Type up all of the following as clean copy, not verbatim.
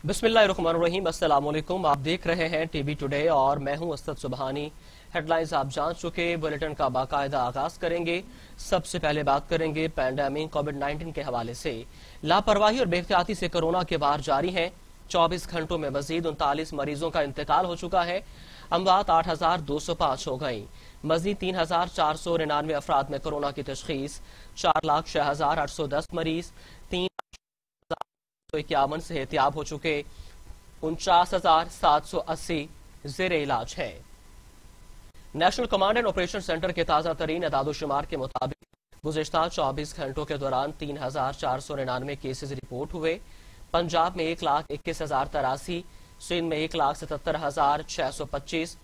बिस्मिल्लाहिर्रहमानिर्रहीम। अस्सलाम वालेकुम। आप देख रहे हैं टीवी टुडे और मैं हूं असद सुबहानी। हेडलाइंस आप जान चुके, बुलेटिन का बाकायदा आगाज करेंगे। सबसे पहले बात करेंगे पैंडेमिक कोविड-19 के हवाले से। लापरवाही और बेख्तियाती से कोरोना के वार जारी हैं। 24 घंटों में मजीद 39 मरीजों का इंतकाल हो चुका है। अमवात 8,205 हो गई। मजीद 3,499 अफराद में कोरोना की तशखीस। 4,06,810 मरीज, 3,51 से एहतियाब हो चुके। 49,780 जेर इलाज है। National command and operation centre के ताजा तरीन एदादोशुमार के मुताबिक गुज़िश्ता 24 घंटों के दौरान 3,499 केसेज रिपोर्ट हुए। पंजाब में 1,21,083, सिंध में 1,77,625,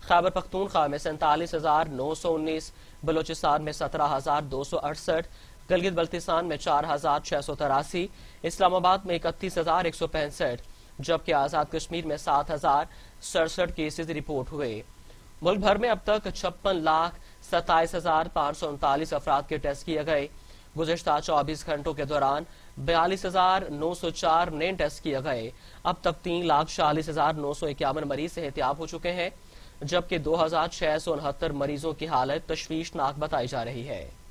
खैबर पख्तूनख्वा में 47,919, बलोचिस्तान में 17,268, गिलगित बल्तिस्तान में 4,683, इस्लामाबाद में 31,165, जबकि आजाद कश्मीर में 7,067 केसेज रिपोर्ट हुए। मुल्क भर में अब तक 56,27,539 अफराद के टेस्ट किए गए। गुज़िश्ता 24 घंटों के दौरान 42,904 नए टेस्ट किए गए। अब तक 3,40,951 मरीज एहतियाब हो चुके हैं, जबकि 2,669 मरीजों की हालत तशवीशनाक बताई जा रही है।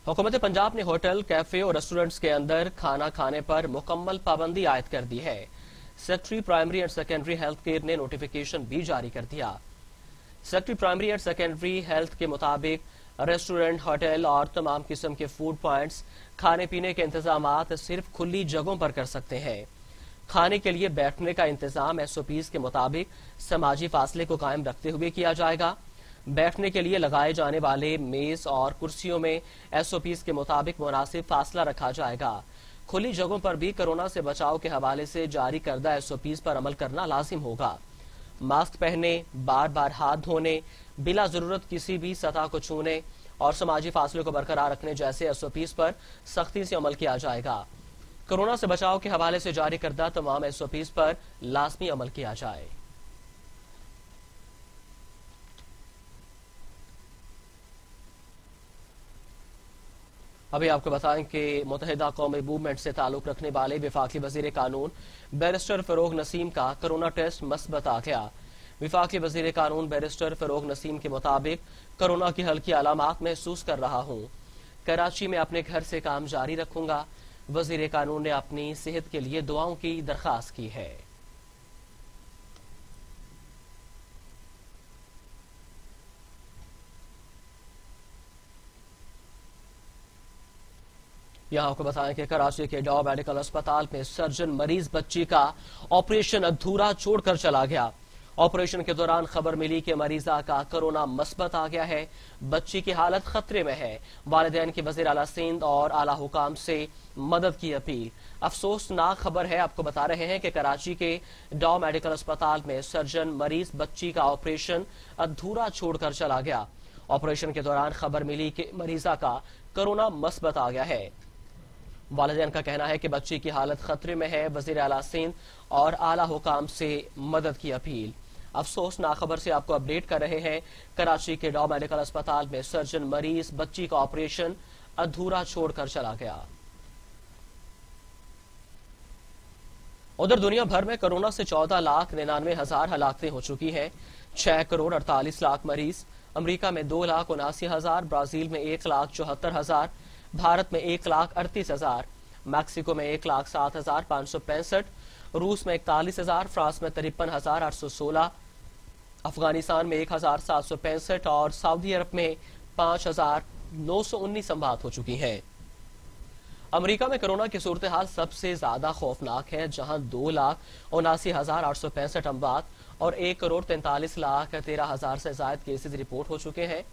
हुकूमत पंजाब ने होटल, कैफे और रेस्टोरेंट्स के अंदर खाना खाने पर मुकम्मल पाबंदी आयद कर दी है। Secretary primary and secondary health care ने नोटिफिकेशन भी जारी कर दिया। Secretary primary and secondary health के मुताबिक रेस्टोरेंट, होटल और तमाम किस्म के फूड पॉइंट्स खाने पीने के इंतजामात सिर्फ खुली जगहों पर कर सकते हैं। खाने के लिए बैठने का इंतजाम SOPs के मुताबिक समाजी फासले को कायम रखते हुए किया जाएगा। बैठने के लिए लगाए जाने वाले मेज और कुर्सियों में SOPs के मुताबिक मुनासिब फासला रखा जाएगा। खुली जगहों पर भी कोरोना से बचाव के हवाले से जारी करदा SOPs पर अमल करना लाजिम होगा। मास्क पहने, बार बार हाथ धोने, बिला जरूरत किसी भी सतह को छूने और समाजी फासले को बरकरार रखने जैसे SOPs पर सख्ती से अमल किया जाएगा। कोरोना से बचाव के हवाले से जारी करदा तमाम SOPs पर लाजमी अमल किया जाए। अभी आपको बताएं कि मुत्तहिदा कौमी मूवमेंट से ताल्लुक रखने वाले वफाकी वजीर कानून बैरिस्टर फरोग नसीम का कोरोना टेस्ट मस्बत आ गया। वफाकी वजीर कानून बैरिस्टर फरोग नसीम के मुताबिक कोरोना की हल्की अलामात महसूस कर रहा हूँ। कराची में अपने घर से काम जारी रखूंगा। वजीर कानून ने अपनी सेहत के लिए दुआओं की दरख्वास्त की है। यहाँ आपको बताएं कि कराची के डॉ मेडिकल अस्पताल में सर्जन मरीज बच्ची का ऑपरेशन अधूरा छोड़कर चला गया। ऑपरेशन के दौरान खबर मिली कि मरीजा का कोरोना मस्बत आ गया है। बच्ची की हालत खतरे में है। वालिदैन की वज़ीर आला सिंध और आला हुकाम से मदद की अपील। अफसोसनाक खबर है, आपको बता रहे हैं कि कराची के डॉ मेडिकल अस्पताल में सर्जन मरीज बच्ची का ऑपरेशन अधूरा छोड़कर चला गया। ऑपरेशन के दौरान खबर मिली कि मरीजा का कोरोना मस्बत आ गया है। वालिदैन का कहना है कि बच्ची की हालत खतरे में है। वज़ीर आला सिंध और आला हुकाम से मदद की अपील। अफसोसनाक खबर से आपको अपडेट कर रहे हैं। कराची के डॉ मेडिकल अस्पताल में सर्जन मरीज बच्ची का ऑपरेशन अधूरा छोड़कर चला गया। उधर दुनिया भर में कोरोना से 14,99,000 हलाकतें हो चुकी हैं। 6,48,00,000 मरीज। अमरीका में 2,79,000, ब्राजील में 1,74,000, भारत में 1,38,000, मैक्सिको में 1,07,565, रूस में 41,000, फ्रांस में 53,816, अफगानिस्तान में 1,765 और सऊदी अरब में 5,919 अमवात हो चुकी हैं। अमरीका में कोरोना की सूरत हाल सबसे ज्यादा खौफनाक है, जहां 2,79,865 अमवात और 1,43,13,000 से ज्यादा केसेज रिपोर्ट हो चुके हैं।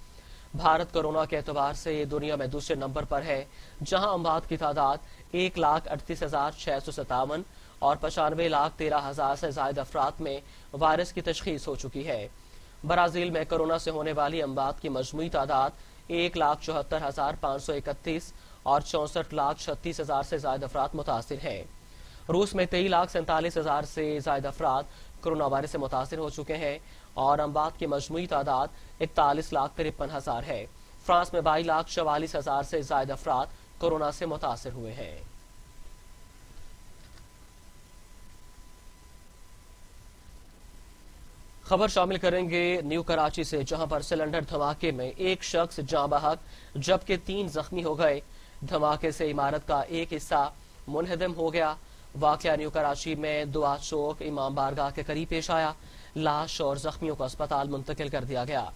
भारत कोरोना के एतबार से दुनिया में दूसरे नंबर पर है, जहां अमवात की तादाद 1,38,657 और 95,13,000 से ज्यादा अफराद में वायरस की तशखीस हो चुकी है। ब्राजील में कोरोना से होने वाली अमवात की मजमूई तादाद 1,74,531 और 64,36,000 से ज्यादा अफराद मुतासिर हैं। रूस में 23,47,000 से ज्यादा अफराद कोरोना वायरस से मुतासिर हो चुके हैं और अमवात की मजमूई तादाद 41,53,000 है। फ्रांस में 22,44,000 से ज्यादा अफराद कोरोना से मुतासिर हुए हैं। खबर शामिल करेंगे न्यू कराची से, जहां पर सिलेंडर धमाके में एक शख्स जाँ बहक जबकि 3 जख्मी हो गए। धमाके से इमारत का एक हिस्सा मुनहदम हो गया। वाकया न्यू कराची में दुआ चौक इमाम बारगाह के करीब पेश आया। लाश और जख्मियों को अस्पताल मुंतकिल कर दिया गया।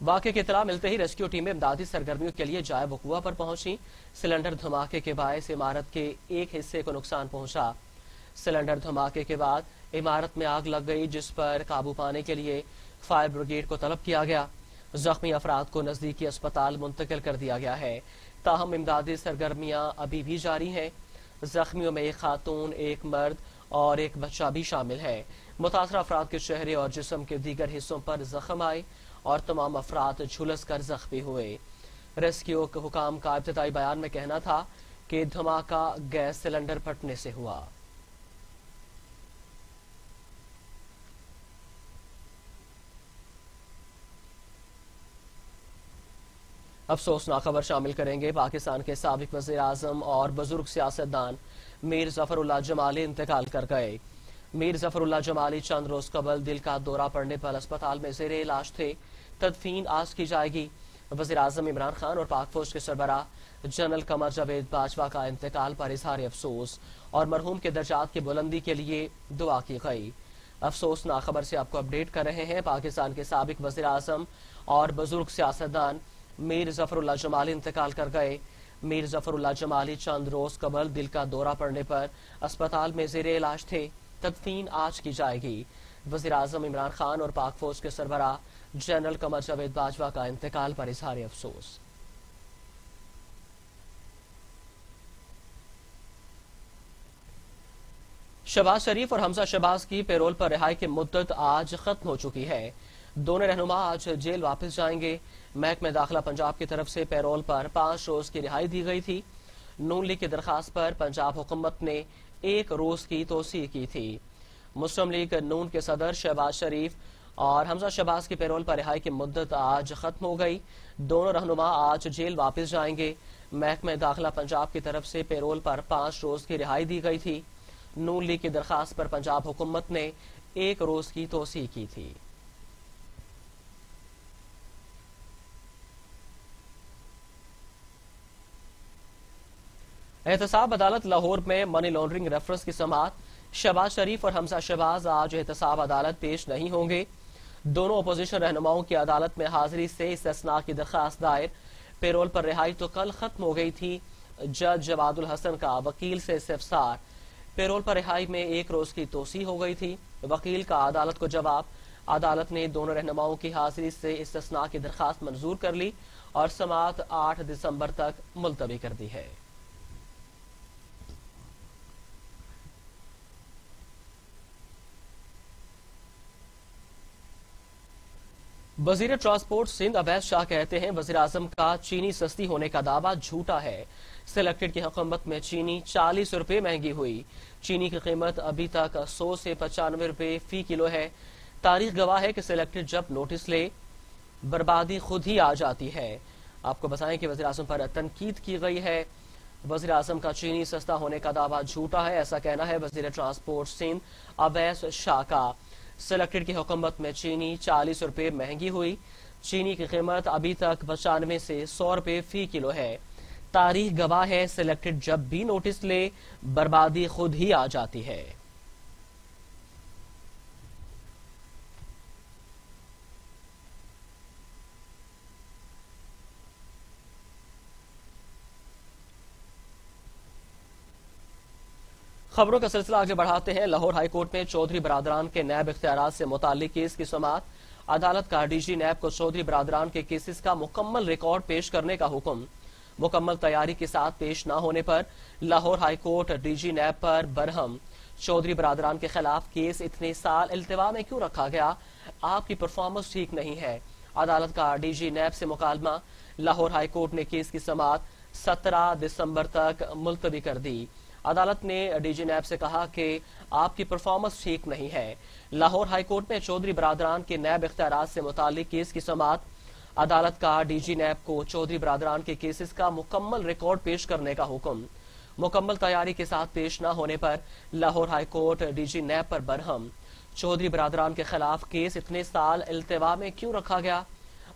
वाक़े की इत्तला मिलते ही रेस्क्यू टीमें इमदादी सरगर्मियों के लिए जाए वकुआ पर पहुंची। सिलेंडर धमाके के बायस इमारत के एक हिस्से को नुकसान पहुंचा। सिलेंडर धमाके के बाद इमारत में आग लग गई, जिस पर काबू पाने के लिए फायर ब्रिगेड को तलब किया गया। जख्मी अफराद को नजदीकी अस्पताल मुंतकिल कर दिया गया है। ताहम इमदादी सरगर्मियां अभी भी जारी हैं। जख्मियों में एक खातून, एक मर्द और एक बच्चा भी शामिल है। मुतासरा अफराद के चेहरे और जिस्म के दीगर हिस्सों पर जख्म आए और तमाम अफराद झुलस कर जख्मी हुए। रेस्क्यू के हुकाम का इब्तिदाई बयान में कहना था कि धमाका गैस सिलेंडर फटने से हुआ। अफसोसनाक खबर शामिल करेंगे पाकिस्तान के साबिक वज़ीर आज़म और बुजुर्ग सियासतदान मीर ज़फ़रुल्लाह जमाली इंतकाल कर गए। मीर ज़फ़रुल्लाह जमाली चंद रोज कबल दिल का दौरा पड़ने पर अस्पताल में ज़ेरे इलाज थे। तदफीन आज की जाएगी। वज़ीर आज़म इमरान खान और पाक फौज के सरबराह जनरल कमर जावेद बाजवा का इंतकाल पर इजहार अफसोस और मरहूम के दर्जात की बुलंदी के लिए दुआ की गई। अफसोसनाक खबर से आपको अपडेट कर रहे हैं। पाकिस्तान के साबिक वज़ीर आज़म और बुजुर्ग सियासतदान मीर ज़फ़रुल्लाह जमाली इंतकाल कर गए। मीर ज़फ़रुल्लाह जमाली चंद रोज कबल दिल का दौरा पड़ने पर अस्पताल में ज़ेरे इलाज थे। तदफीन आज की जाएगी। वज़ीर आज़म इमरान खान और पाक फौज के सरबराह जनरल कमर जावेद बाजवा का इंतकाल पर इजहार अफसोस। शहबाज शरीफ और हमजा शहबाज की पैरोल पर रिहाई की मुद्दत आज खत्म हो चुकी है। दोनों रहनुमा आज जेल वापस जाएंगे। महकमे दाखिला पंजाब की तरफ से पैरोल पर 5 रोज की रिहाई दी गई थी। नून लीग की दरखास्त पर पंजाब हुकूमत ने 1 रोज की तोसी की थी। मुस्लिम लीग नून के सदर शहबाज शरीफ और हमजा शहबाज की पैरोल पर रिहाई की मुद्दत आज खत्म हो गई। दोनों रहनुमा आज जेल वापस जाएंगे। महकमे दाखिला पंजाब की तरफ से पैरोल पर 5 रोज की रिहाई दी गई थी। नून लीग की दरखास्त पर पंजाब हुकूमत ने 1 रोज की तोसी की थी। एहतसाब अदालत लाहौर में मनी लॉन्ड्रिंग रेफरेंस की समाअत। शहबाज शरीफ और हमजा शहबाज आज एहतसाब अदालत पेश नहीं होंगे। दोनों अपोजिशन रहनुमाओं की अदालत में हाजिरी से इस्तिस्ना की दरखास्त दायर। पैरोल पर रिहाई तो कल खत्म हो गई थी। जज जवादुल हसन का वकील से इस्तिफसार। पैरोल पर रिहाई में 1 रोज की तोसी हो गई थी। वकील का अदालत को जवाब। अदालत ने दोनों रहनुमाओं की हाजिरी से इस्तिस्ना की दरखास्त मंजूर कर ली और समाअत 8 दिसंबर तक मुलतवी कर दी है। वजीर ट्रांसपोर्ट सिंध अवैध शाह कहते हैं वजीर आजम का चीनी सस्ती होने का दावा झूठा है। सिलेक्टेड की हुकूमत में चीनी 40 रुपए महंगी हुई। चीनी की कीमत अभी तक 100 से 95 रुपए फी किलो है। तारीख गवाह है कि सिलेक्टेड जब नोटिस ले बर्बादी खुद ही आ जाती है। आपको बताएं कि वजीर आजम पर तनकीद की गई है। वजीर आजम का चीनी सस्ता होने का दावा झूठा है, ऐसा कहना है वजीर ट्रांसपोर्ट सिंध अवैध शाह का। सिलेक्टेड की हुकूमत में चीनी 40 रुपए महंगी हुई। चीनी की कीमत अभी तक 95 से 100 रुपए फी किलो है। तारीख गवाह है सिलेक्टेड जब भी नोटिस ले बर्बादी खुद ही आ जाती है। खबरों का सिलसिला आगे बढ़ाते हैं। लाहौर हाईकोर्ट में चौधरी बरादरान के नैब इख्तियारात से मुताल्लिक केस की समाअत। अदालत का डीजी नैब को चौधरी बरादरान के केसेस का मुकम्मल रिकॉर्ड पेश करने का हुक्म। मुकम्मल तैयारी के साथ पेश न होने पर लाहौर हाईकोर्ट डीजी नैब पर बरहम। चौधरी बरादरान के खिलाफ केस इतने साल इल्तिवा में क्यों रखा गया? आपकी परफॉर्मेंस ठीक नहीं है। अदालत का डीजी नैब से मुकालमा। लाहौर हाईकोर्ट ने केस की समाअत 17 दिसंबर तक मुलतवी कर दी। अदालत ने डीजी नैब से कहा कि आपकी परफॉर्मेंस ठीक नहीं है। लाहौर हाईकोर्ट में चौधरी बरादरान के नैब इख्तियारात से मुताल्लिक केस की समाअत। अदालत का डीजी नैब को चौधरी बरादरान के केसेस का मुकम्मल रिकॉर्ड पेश करने का हुक्म। मुकम्मल तैयारी के साथ पेश न होने पर लाहौर हाईकोर्ट डीजी नैब पर बरहम। चौधरी बरादरान के खिलाफ केस इतने साल इल्तिवा में क्यों रखा गया?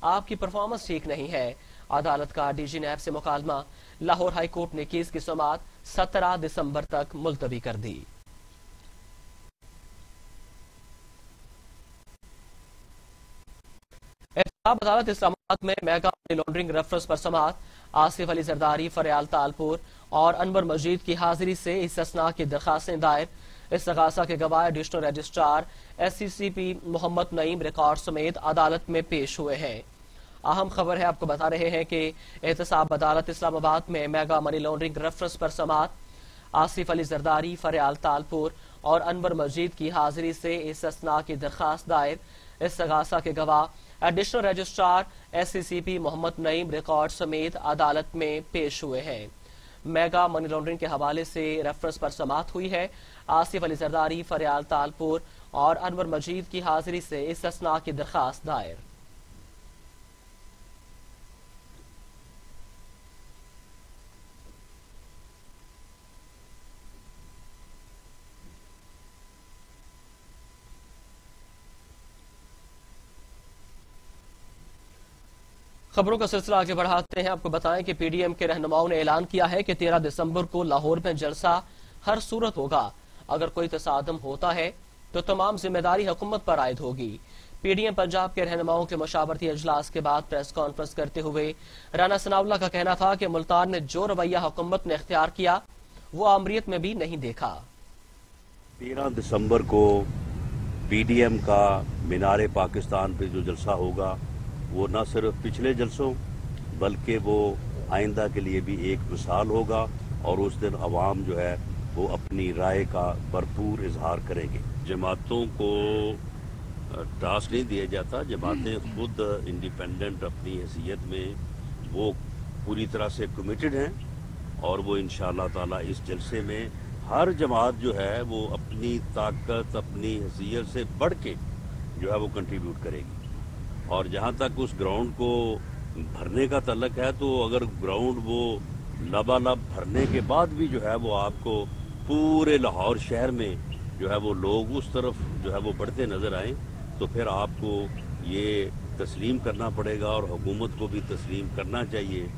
आपकी परफॉर्मेंस ठीक नहीं है। अदालत का डीजी नैब से मुकालमा। लाहौर हाई कोर्ट ने केस की समाअत 17 दिसंबर तक मुलतवी कर दी। एहतसाब अदालत इस्लामाबाद में मेगा मनी लॉन्ड्रिंग रेफरेंस पर समाअत। आसिफ अली जरदारी, फरियाल तालपुर और अनवर मजीद की हाजिरी से इस्तिस्ना की दरखास्तें दायर। इस्तगासा के गवाह additional registrar SCCP Mohammad Naeem record समेत अदालत में पेश हुए हैं। अहम खबर है, आपको बता रहे हैं कि एहतसाब अदालत इस्लामाबाद में मेगा मनी लॉन्ड्रिंग रेफरेंस पर समाअत। आसिफ अली जरदारी, फरियाल तालपुर और अनवर मजीद की हाजिरी से इस्तिस्ना की दरखास्त दायर। इस्तगासा के गवाह additional registrar SCCP Mohammad Naeem record समेत अदालत में पेश हुए हैं। मेगा मनी लॉन्ड्रिंग के हवाले से रेफरेंस पर समाअत हुई है। आसिफ अली जरदारी, फरियाल तालपुर और अनवर मजीद की हाजिरी से इस्तिस्ना की दरखास्त दायर। खबरों का सिलसिला आगे बढ़ाते हैं। आपको बताएं कि PDM के रहनुमाओं ने ऐलान किया है कि 13 दिसंबर को लाहौर में जलसा हर सूरत होगा। अगर कोई तसादम होता है तो तमाम जिम्मेदारी हुकूमत पर आयद होगी। PDM पंजाब के रहनुमाओं के मशावरती अजलास के बाद प्रेस कॉन्फ्रेंस करते हुए राना सनाउल्लाह का कहना था कि मुल्तान ने जो रवैया हुकूमत ने इख्तियार किया वो आमरीत में भी नहीं देखा। 13 दिसंबर को PDM का मीनारे पाकिस्तान पे जो जलसा होगा वो न सिर्फ पिछले जलसों बल्कि वो आइंदा के लिए भी एक मिसाल होगा और उस दिन अवाम जो है वो अपनी राय का भरपूर इजहार करेंगे। जमातों को टास्क नहीं दिया जाता, जमातें खुद इंडिपेंडेंट अपनी हैसियत में वो पूरी तरह से कमिटेड हैं और वो इंशाअल्लाह ताला इस जलसे में हर जमात जो है वो अपनी ताकत अपनी हैसियत से बढ़ के जो है वो कंट्रीब्यूट करेगी। और जहाँ तक उस ग्राउंड को भरने का तल्लक है तो अगर ग्राउंड वो लबालब भरने के बाद भी जो है वो आपको पूरे लाहौर शहर में जो है वो लोग उस तरफ जो है वो बढ़ते नजर आए तो फिर आपको ये तस्लीम करना पड़ेगा और हुकूमत को भी तस्लीम करना चाहिए।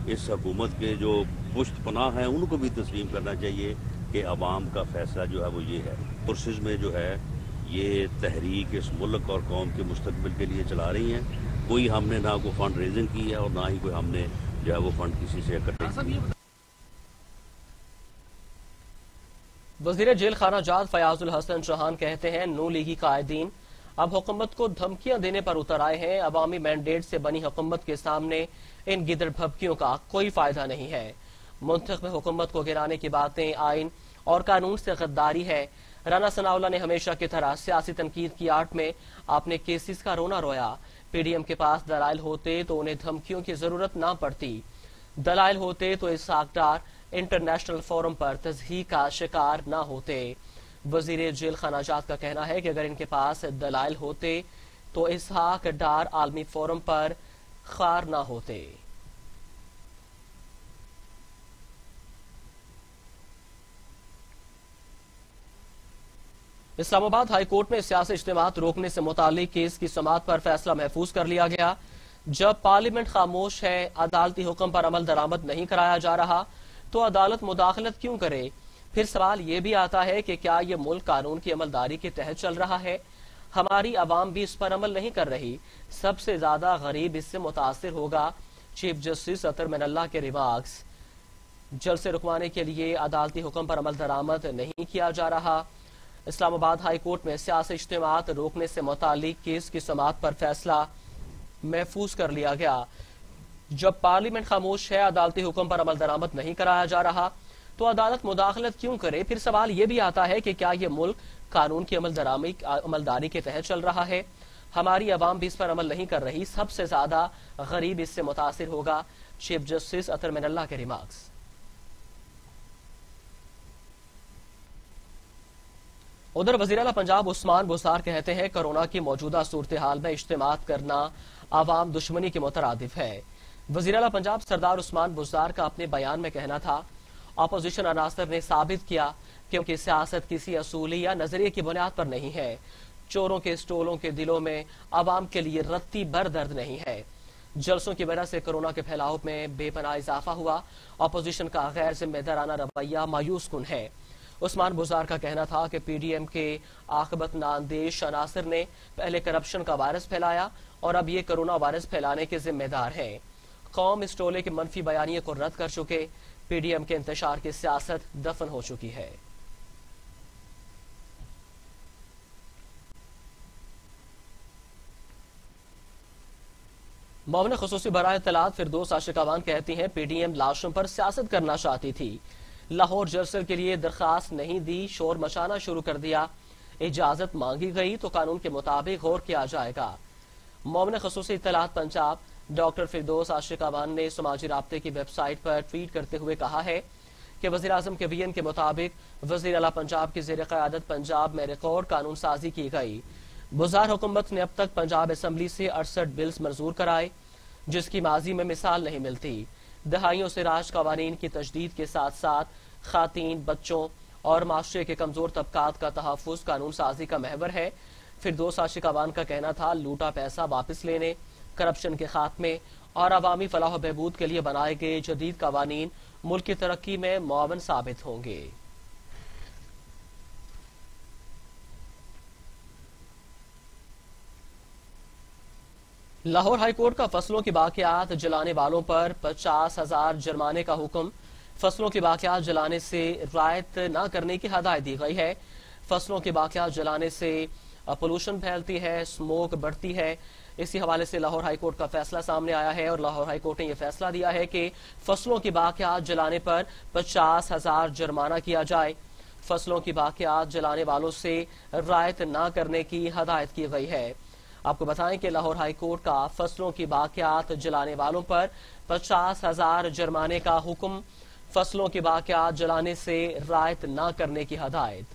इस हुकूमत के जो पुश्त पनाह हैं उनको भी तस्लीम करना चाहिए कि अवाम का फैसला जो है वो ये है। कोर्सेज में जो है ये तहरीक इस मुल्क और कौम के मुस्तकबिल के लिए चला रही हैं। कोई हमने ना कोई फंड रेजिंग की है और ना ही कोई हमने जो है वो फंड किसी से इकट्ठे किया। वजीर जेल खाना जात फयाजुल हसन चौहान कहते हैं नू लीगी कायदीन अब हुकूमत को धमकियां देने पर उतर आए हैं। अवामी मैंडेट से बनी हुकूमत के सामने इन गिदड़ भभकियों का कोई फायदा नहीं है। मुंतखब हुकूमत को गिराने की बातें आइन और कानून से गद्दारी है। राना सनाउल्लाह ने हमेशा की तरह सियासी तनकीद की आड़ में अपने केसेस का रोना रोया। PDM के पास दलाइल होते तो उन्हें धमकियों की जरूरत ना पड़ती। दलाइल होते तो इसहाक डार इंटरनेशनल फोरम पर तज़हीक का शिकार ना होते। वजीर जेल खाना जात का कहना है कि अगर इनके पास दलाइल होते तो इसहाक डार आलमी फोरम पर खार ना होते। इस्लामाबाद हाई कोर्ट में सियासी इज्तिमात रोकने से मुतालिक केस की समाअत पर फैसला महफूज कर लिया गया। जब पार्लियामेंट खामोश है, अदालती हुक्म पर अमल दरामद नहीं कराया जा रहा तो अदालत मुदाखलत क्यों करे? फिर सवाल ये भी आता है कि क्या ये मुल्क कानून की अमलदारी के तहत चल रहा है? हमारी आवाम भी इस पर अमल नहीं कर रही। सबसे ज्यादा गरीब इससे मुतासिर होगा। चीफ जस्टिस अतर मिनल्लाह के रिमार्क्स। जलसे रुकवाने के लिए अदालती हुक्म पर अमल दरामद नहीं किया जा रहा। इस्लामाबाद हाई कोर्ट में सियासी इज्तिमात रोकने से मुतालिक केस की समाअत पर फैसला महफूज कर लिया गया। जब पार्लियामेंट खामोश है, अदालती हुक्म पर अमल दरामद नहीं कराया जा रहा तो अदालत मुदाखलत क्यों करे? फिर सवाल ये भी आता है कि क्या ये मुल्क कानून की अमलदारी के तहत चल रहा है? हमारी आवाम भी इस पर अमल नहीं कर रही। सबसे ज्यादा गरीब इससे मुतासिर होगा। चीफ जस्टिस अतर मिनल्लाह के रिमार्क्स। उधर वज़ीर आला पंजाब उस्मान बुज़दार कहते हैं कोरोना की मौजूदा सूरत हाल में इज्तिमात करना आवाम दुश्मनी के मुतरादिफ है। वज़ीर आला पंजाब सरदार उस्मान बुज़दार का अपने बयान में कहना था अपोजिशन अनासर ने साबित किया کیونکہ سیاست کسی اصولی یا نظریے کی بنیاد پر نہیں ہے۔ چوروں کے اسٹولوں کے دلوں میں عوام کے لیے رتی بر درد نہیں ہے۔ جلسوں کی وجہ سے کورونا کے پھیلاؤ میں بے پناہ اضافہ ہوا۔ اپوزیشن کا غیر ذمہ دارانہ رویہ مایوس کن ہے۔ عثمان بزار کا کہنا تھا کہ پی ڈی ایم کے عاقبت ناندیش عناصر نے پہلے کرپشن کا وائرس پھیلایا اور اب یہ کورونا وائرس پھیلانے کے ذمہ دار ہیں۔ قوم اس ٹولے کے منفی بیانیے کو رد کر چکے۔ پی ڈی ایم کے انتشار کی سیاست دفن ہو چکی ہے۔ معاون خصوصی برائے اطلاعات فردوس عاشقاوان کہتی ہیں پی ڈی ایم لاشوں پر سیاست کرنا چاہتی تھی۔ لاہور جرسل کے لیے درخواست نہیں دی، شور مچانا شروع کر دیا۔ اجازت مانگی گئی تو قانون کے مطابق غور کیا جائے گا۔ معاون خصوصی اطلاعات پنجاب ڈاکٹر فردوس عاشقاوان نے سماجی رابطے کی ویب سائٹ پر ٹویٹ کرتے ہوئے کہا ہے کہ وزیراعظم کے ویژن کے مطابق وزیر اعلیٰ پنجاب کی زیر قیادت پنجاب میں ریکارڈ قانون سازی کی گئی۔ بزار حکومت نے اب تک پنجاب اسمبلی سے 68 بلز منظور کرائے، جس کی ماضی میں مثال نہیں ملتی۔ دہائیوں سے راج قوانین کی تجدید کے ساتھ ساتھ خواتین، بچوں اور معاشرے کے کمزور طبقات کا تحفظ قانون سازی کا محور ہے۔ فردوس عاشقاوان کا کہنا تھا لوٹا پیسہ واپس لینے، کرپشن کے خاتمے اور عوامی فلاح و بہبود کے لیے بنائے گئے جدید قوانین ملک کی ترقی میں معاون ثابت ہوں گے۔ لاہور ہائی کورٹ کا فصلوں کی باقیات جلانے والوں پر 50,000 جرمانے کا حکم۔ فصلوں کی باقیات جلانے سے رعایت نہ کرنے کی ہدایت دی گئی ہے۔ فصلوں کی باقیات جلانے سے پولوشن پھیلتی ہے، اسموک بڑھتی ہے۔ اسی حوالے سے لاہور ہائی کورٹ کا فیصلہ سامنے آیا ہے اور لاہور ہائی کورٹ نے یہ فیصلہ دیا ہے کہ فصلوں کی باقیات جلانے پر 50,000 جرمانہ کیا جائے۔ فصلوں کی باقیات جلانے والوں سے رعایت نہ کرنے کی ہدایت کی گئی ہے۔ آپ کو بتائیں کہ لاہور ہائی کورٹ کا فصلوں کی باقیات جلانے والوں پر 50,000 جرمانے کا حکم، فصلوں کی باقیات جلانے سے رعایت نہ کرنے کی ہدایت۔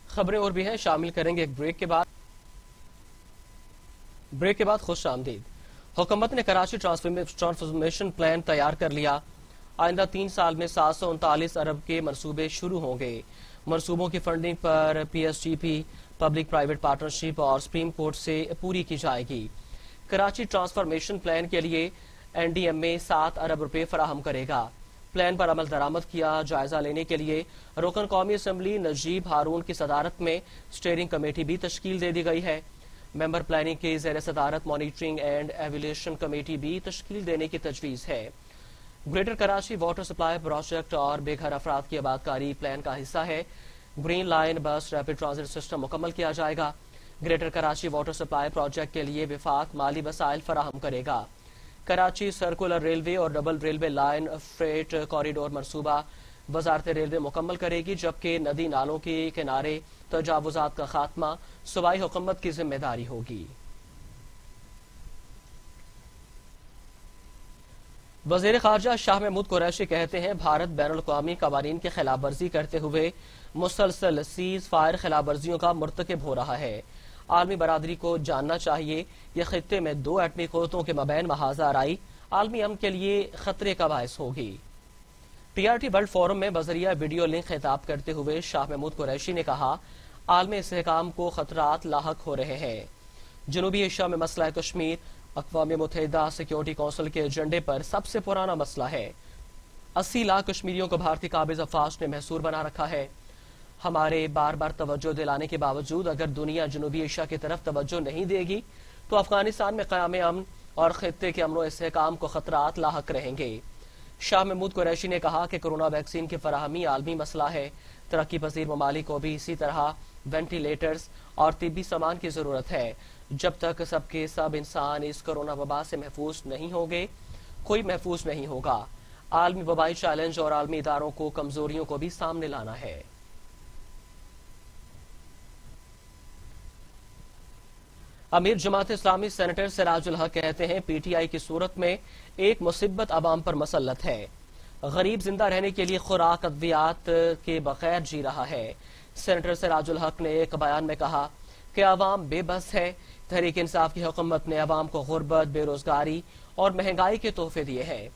خبریں اور بھی ہیں، شامل کریں گے ایک بریک کے بعد خوش آمدید۔ حکومت نے کراچی ٹرانسفارمیشن پلان تیار کر لیا۔ آئندہ 3 سال میں 739 ارب کے منصوبے شروع ہوں گے۔ منصوبوں کی فنڈنگ پر پی ایس جی پی، پبلک پرائیویٹ پارٹنرشپ اور سپریم کورٹ سے پوری کی جائے گی۔ کراچی ٹرانسفارمیشن پلان کے لیے این ڈی ایم اے 7 ارب روپے فراہم کرے گا۔ پلان پر عمل درآمد کیا جائزہ لینے کے لیے رکن قومی اسمبلی نجیب ہارون کی صدارت میں اسٹیئرنگ کمیٹی بھی تشکیل دے دی گئی ہے۔ ممبر پلاننگ کی زیر صدارت مانیٹرنگ اینڈ ایویلیویشن کمیٹی بھی تشکیل دینے کی تجویز ہے۔ Greater Karachi water supply project اور بے گھر افراد کی آبادکاری پلان کا حصہ ہے۔ Green line bus rapid transit system مکمل کیا جائے گا۔ Greater Karachi water supply project کے لیے وفاق مالی وسائل فراہم کرے گا۔ کراچی سرکولر ریلوے اور double railway line freight corridor منصوبہ وزارت ریلوے مکمل کرے گی، جبکہ ندی نالوں کے کنارے تجاوزات کا خاتمہ صوبائی حکومت کی ذمہ داری ہوگی۔ وزیر خارجہ شاہ محمود قریشی کہتے ہیں بھارت بین الاقوامی قوانین کی خلاف ورزی کرتے ہوئے مسلسل سیز فائر خلاف ورزیوں کا مرتکب ہو رہا ہے۔ عالمی برادری کو جاننا چاہیے یہ خطے میں 2 ایٹمی قوتوں کے مابین محاذ آرائی عالمی امن کے لیے خطرے کا باعث ہوگی۔ P R T world forum میں بذریعہ ویڈیو لنک خطاب کرتے ہوئے شاہ محمود قریشی نے کہا عالمی استحکام کو خطرات لاحق ہو رہے ہیں۔ جنوبی ایشیا میں مسئلہ کشمیر اقوام متحدہ سیکیورٹی کونسل کے ایجنڈے پر سب سے پرانا مسئلہ ہے۔ 80 لاکھ کشمیریوں کو بھارتی قابض افواج نے محصور بنا رکھا ہے۔ ہمارے بار بار توجہ دلانے کے باوجود اگر دنیا جنوبی ایشیا کی طرف توجہ نہیں دے گی تو افغانستان میں قیام امن اور خطے کے امن و استحکام کو خطرات لاحق رہیں گے۔ شاہ محمود قریشی نے کہا کہ کورونا ویکسین کی فراہمی عالمی مسئلہ ہے۔ ترقی پذیر ممالک کو بھی اسی طرح وینٹیلیٹرز اور طبی سامان کی ضرورت ہے۔ جب تک سب کے سب انسان اس کورونا وبا سے محفوظ نہیں ہوں گے، کوئی محفوظ نہیں ہوگا۔ عالمی وبائی چیلنج اور عالمی اداروں کو کمزوریوں کو بھی سامنے لانا ہے۔ امیر جماعت اسلامی سینیٹر سراج الحق کہتے ہیں پی ٹی آئی کی صورت میں ایک مصیبت عوام پر مسلط ہے۔ غریب زندہ رہنے کے لیے خوراک ادویات کے بغیر جی رہا ہے۔ سینیٹر سراج الحق نے ایک بیان میں کہا کہ عوام بے بس ہے۔ تحریک انصاف کی حکومت نے عوام کو غربت، بے روزگاری اور مہنگائی کے تحفے دیے ہیں۔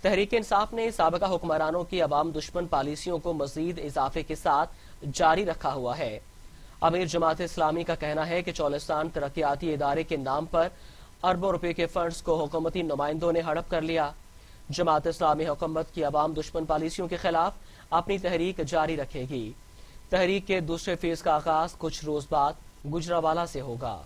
تحریک انصاف نے سابقہ حکمرانوں کی عوام دشمن پالیسیوں کو مزید اضافے کے ساتھ جاری رکھا ہوا ہے۔ امیر جماعت اسلامی کا کہنا ہے کہ چولستان ترقیاتی ادارے کے نام پر اربوں روپے کے فنڈز کو حکومتی نمائندوں نے ہڑپ کر لیا۔ جماعت اسلامی حکومت کی عوام دشمن پالیسیوں کے خلاف اپنی تحریک جاری رکھے گی۔ تحریک کے دوسرے فیز کا آغاز کچھ روز بعد گجرانوالہ سے ہوگا۔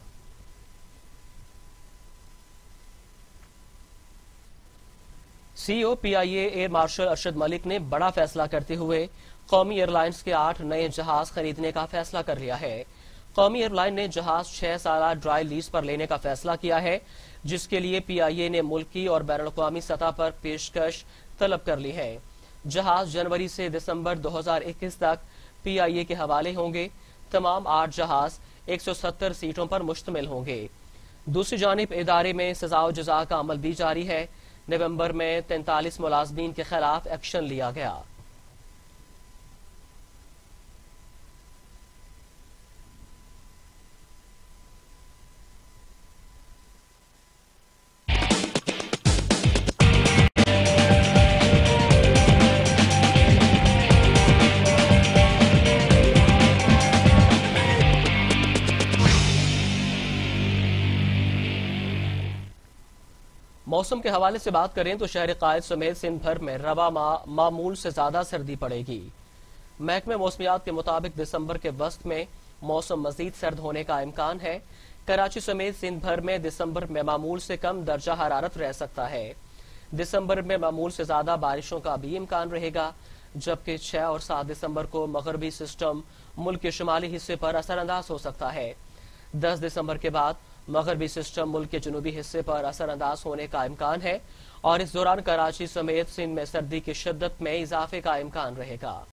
سی او پی آئی a air marshal Arshad Malik نے بڑا فیصلہ کرتے ہوئے قومی ایئر لائنز کے 8 نئے جہاز خریدنے کا فیصلہ کر لیا ہے۔ قومی ایئر لائن نے جہاز 6 سالہ ڈرائی لیز پر لینے کا فیصلہ کیا ہے، جس کے لیے پی آئی اے نے ملکی اور بین الاقوامی سطح پر پیشکش طلب کر لی ہے۔ جہاز جنوری سے دسمبر 2021 تک پی آئی اے کے حوالے ہوں گے۔ تمام 8 جہاز 170 سیٹوں پر مشتمل ہوں گے۔ دوسری جانب ادارے میں سزا و جزا کا عمل بھی جاری ہے۔ نومبر میں 43 ملازمین کے خلاف ایکشن لیا گیا۔ موسم کے حوالے سے بات کریں تو شہر قائد سمیت سندھ بھر میں رواں معمول سے زیادہ سردی پڑے گی۔ محکمہ موسمیات کے مطابق دسمبر کے وسط میں موسم مزید سرد ہونے کا امکان ہے۔ کراچی سمیت سندھ بھر میں دسمبر میں معمول سے کم درجہ حرارت رہ سکتا ہے۔ دسمبر میں معمول سے زیادہ بارشوں کا بھی امکان رہے گا، جبکہ 6 اور 7 دسمبر کو مغربی سسٹم ملک کے شمالی حصے پر اثر انداز ہو سکتا ہے۔ 10 دسمبر کے بعد مغربی سسٹم ملک کے جنوبی حصے پر اثر انداز ہونے کا امکان ہے اور اس دوران کراچی سمیت سندھ میں سردی کی شدت میں اضافے کا امکان رہے گا۔